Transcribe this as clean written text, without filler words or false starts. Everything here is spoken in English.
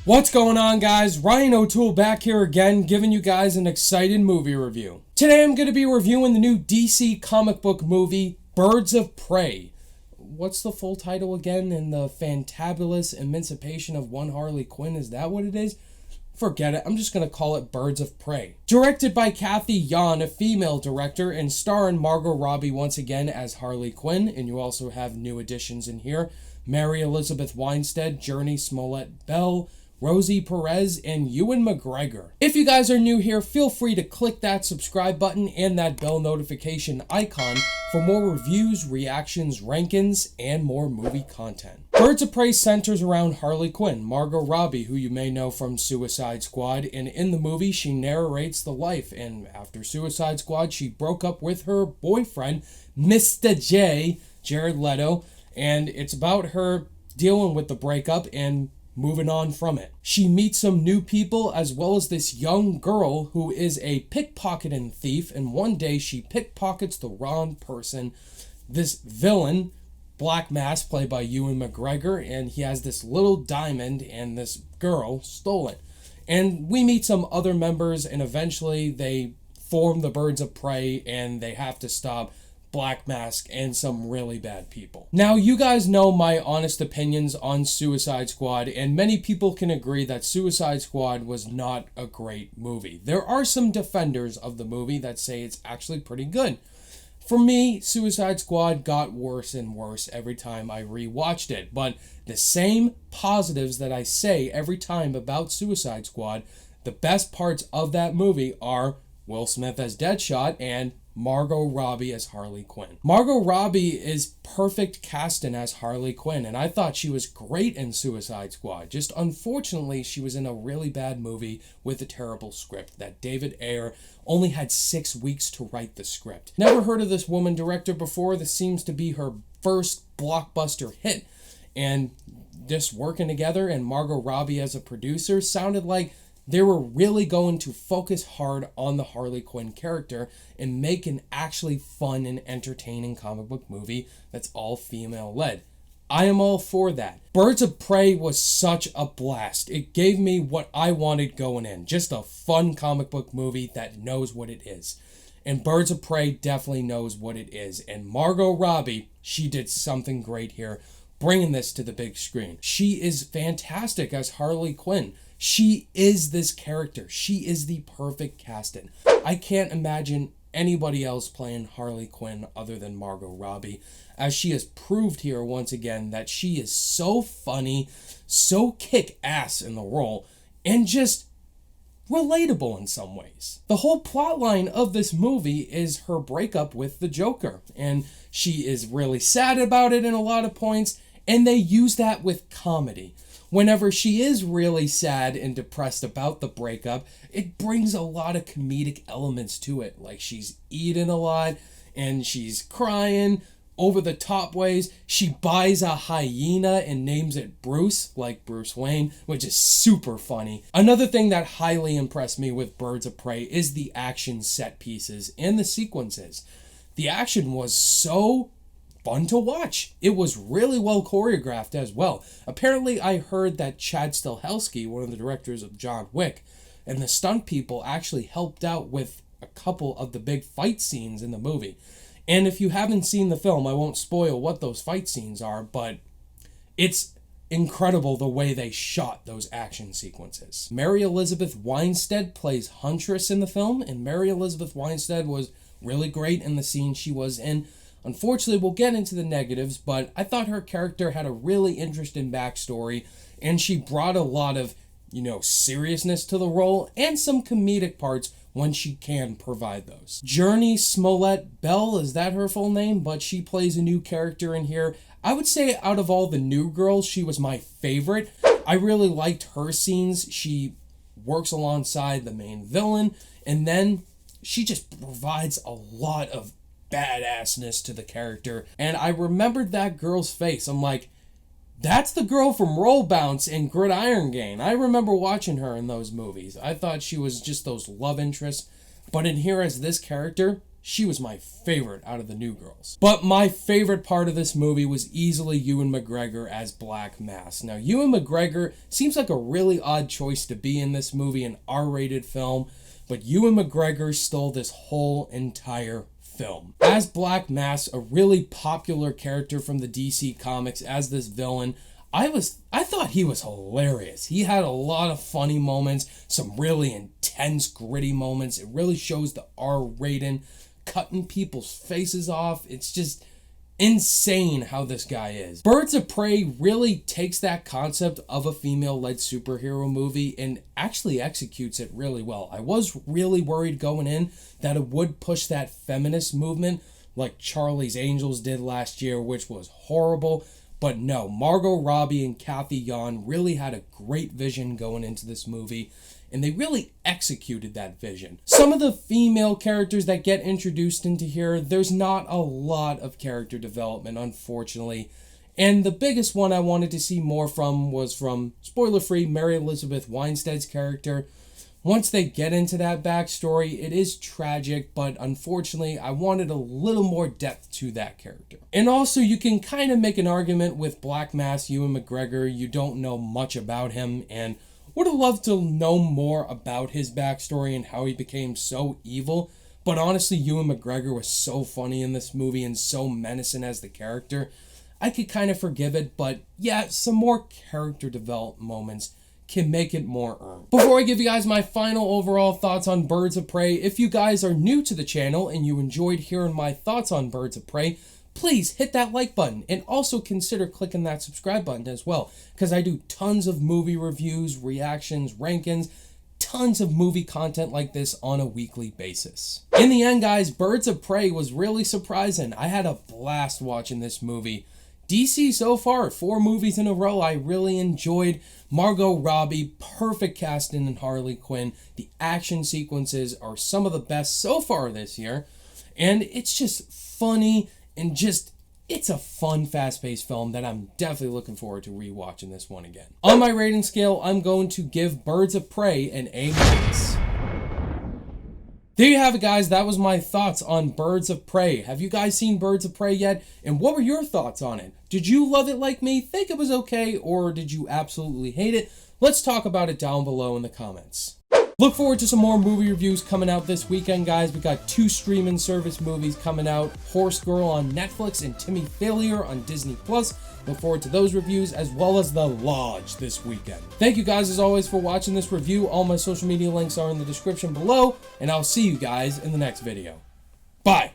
What's going on, guys? Ryan O'Toole back here again, giving you guys an exciting movie review. Today I'm going to be reviewing the new DC comic book movie, Birds of Prey. What's the full title again? In the Fantabulous Emancipation of One Harley Quinn, is that what it is? Forget it, I'm just going to call it Birds of Prey. Directed by Kathy Yan, a female director, and starring Margot Robbie once again as Harley Quinn, and you also have new additions in here. Mary Elizabeth Winstead, Journey Smollett-Bell, Rosie Perez, and Ewan McGregor. If you guys are new here, feel free to click that subscribe button and that bell notification icon for more reviews, reactions, rankings, and more movie content. Birds of Prey centers around Harley Quinn, Margot Robbie, who you may know from Suicide Squad, and in the movie she narrates the life, and after Suicide Squad she broke up with her boyfriend, Mr. J, Jared Leto, and it's about her dealing with the breakup and moving on from it. She meets some new people as well as this young girl who is a pickpocketing thief, and one day she pickpockets the wrong person. This villain, Black Mask, played by Ewan McGregor, and he has this little diamond and this girl stole it. And we meet some other members, and eventually they form the Birds of Prey and they have to stop Black Mask and some really bad people. Now, you guys know my honest opinions on Suicide Squad, and many people can agree that Suicide Squad was not a great movie. There are some defenders of the movie that say it's actually pretty good. For me, Suicide Squad got worse and worse every time I rewatched it, but the same positives that I say every time about Suicide Squad, the best parts of that movie are Will Smith as Deadshot and Margot Robbie as Harley Quinn. Margot Robbie is perfect casting as Harley Quinn, and I thought she was great in Suicide Squad. Just unfortunately, she was in a really bad movie with a terrible script that David Ayer only had 6 weeks to write the script. Never heard of this woman director before. This seems to be her first blockbuster hit, and just working together and Margot Robbie as a producer sounded like they were really going to focus hard on the Harley Quinn character and make an actually fun and entertaining comic book movie that's all female led. I am all for that. Birds of Prey was such a blast. It gave me what I wanted going in. Just a fun comic book movie that knows what it is. And Birds of Prey definitely knows what it is. And Margot Robbie, she did something great here, bringing this to the big screen. She is fantastic as Harley Quinn. She is this character. She is the perfect casting. I can't imagine anybody else playing Harley Quinn other than Margot Robbie, as she has proved here once again that she is so funny, so kick-ass in the role, and just relatable in some ways. The whole plotline of this movie is her breakup with the Joker, and she is really sad about it in a lot of points, and they use that with comedy. Whenever she is really sad and depressed about the breakup, it brings a lot of comedic elements to it. Like she's eating a lot and she's crying over the top ways. She buys a hyena and names it Bruce, like Bruce Wayne, which is super funny. Another thing that highly impressed me with Birds of Prey is the action set pieces and the sequences. The action was so fun to watch. It was really well choreographed as well. Apparently, I heard that Chad Stahelski, one of the directors of John Wick, and the stunt people actually helped out with a couple of the big fight scenes in the movie. And if you haven't seen the film, I won't spoil what those fight scenes are, but it's incredible the way they shot those action sequences. Mary Elizabeth Winstead plays Huntress in the film, and Mary Elizabeth Winstead was really great in the scene she was in. Unfortunately, we'll get into the negatives, but I thought her character had a really interesting backstory, and she brought a lot of, seriousness to the role, and some comedic parts when she can provide those. Journey Smollett-Bell, is that her full name? But she plays a new character in here. I would say out of all the new girls, she was my favorite. I really liked her scenes. She works alongside the main villain, and then she just provides a lot of badassness to the character. And I remembered that girl's face. I'm like, that's the girl from Roll Bounce and Gridiron Gang. I remember watching her in those movies. I thought she was just those love interests. But in here as this character, she was my favorite out of the new girls. But my favorite part of this movie was easily Ewan McGregor as Black Mass. Now, Ewan McGregor seems like a really odd choice to be in this movie, an R-rated film, but Ewan McGregor stole this whole entire film. As Black Mass, a really popular character from the DC Comics as this villain, I thought he was hilarious. He had a lot of funny moments, some really intense, gritty moments. It really shows the R rating, cutting people's faces off. It's just insane how this guy is. Birds of Prey really takes that concept of a female-led superhero movie and actually executes it really well. I was really worried going in that it would push that feminist movement like Charlie's Angels did last year, which was horrible. But no, Margot Robbie and Kathy Yon really had a great vision going into this movie, and they really executed that vision. Some of the female characters that get introduced into here, there's not a lot of character development, unfortunately. And the biggest one I wanted to see more from was from, spoiler-free, Mary Elizabeth Winstead's character. Once they get into that backstory, it is tragic, but unfortunately, I wanted a little more depth to that character. And also, you can kind of make an argument with Black Mass, Ewan McGregor. You don't know much about him, and would have loved to know more about his backstory and how he became so evil. But honestly, Ewan McGregor was so funny in this movie and so menacing as the character. I could kind of forgive it, but yeah, some more character development moments can make it more earned. Before I give you guys my final overall thoughts on Birds of Prey, if you guys are new to the channel and you enjoyed hearing my thoughts on Birds of Prey, please hit that like button and also consider clicking that subscribe button as well, because I do tons of movie reviews, reactions, rankings, tons of movie content like this on a weekly basis. In the end, guys, Birds of Prey was really surprising. I had a blast watching this movie. DC so far, 4 movies in a row I really enjoyed. Margot Robbie, perfect casting in Harley Quinn. The action sequences are some of the best so far this year. And it's just funny and just, it's a fun, fast-paced film that I'm definitely looking forward to rewatching this one again. On my rating scale, I'm going to give Birds of Prey an A-. There you have it, guys. That was my thoughts on Birds of Prey. Have you guys seen Birds of Prey yet? And what were your thoughts on it? Did you love it like me, think it was okay, or did you absolutely hate it? Let's talk about it down below in the comments. Look forward to some more movie reviews coming out this weekend, guys. We got 2 streaming service movies coming out. Horse Girl on Netflix and Timmy Failure on Disney+. Look forward to those reviews, as well as The Lodge this weekend. Thank you guys, as always, for watching this review. All my social media links are in the description below, and I'll see you guys in the next video. Bye!